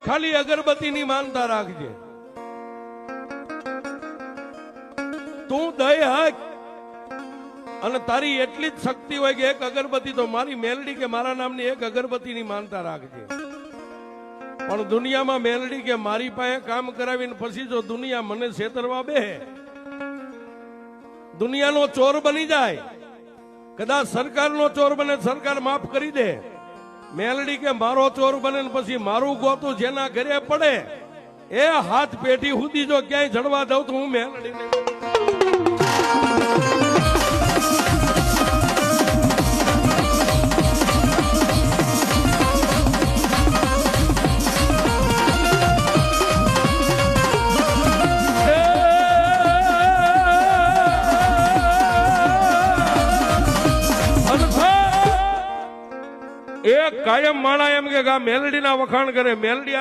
ખાલી અગરબત્તીની માનતા રાખજે. તું દય હક અને તારી એટલી જ શક્તિ હોય કે એક અગરબત્તી તો મારી મેલડી કે મારા નામની એક અગરબત્તીની માનતા રાખજે. પણ દુનિયામાં મેલડી કે મારી પાસે કામ કરાવીને પછી જો દુનિયા મને છેતરવા બે, દુનિયાનો ચોર બની જાય, કદાચ સરકારનો ચોર બને, સરકાર માફ કરી દે. મેલડી કે મારો ચોર બને ને પછી મારું ગોતું જેના ઘરે પડે એ હાથ પેઢી સુધી જો ક્યાંય જડવા દઉં તો હું મેલડી નહીં. એ કાયમ માણા એમ કે મેલડીના વખાણ કરે. મેલડી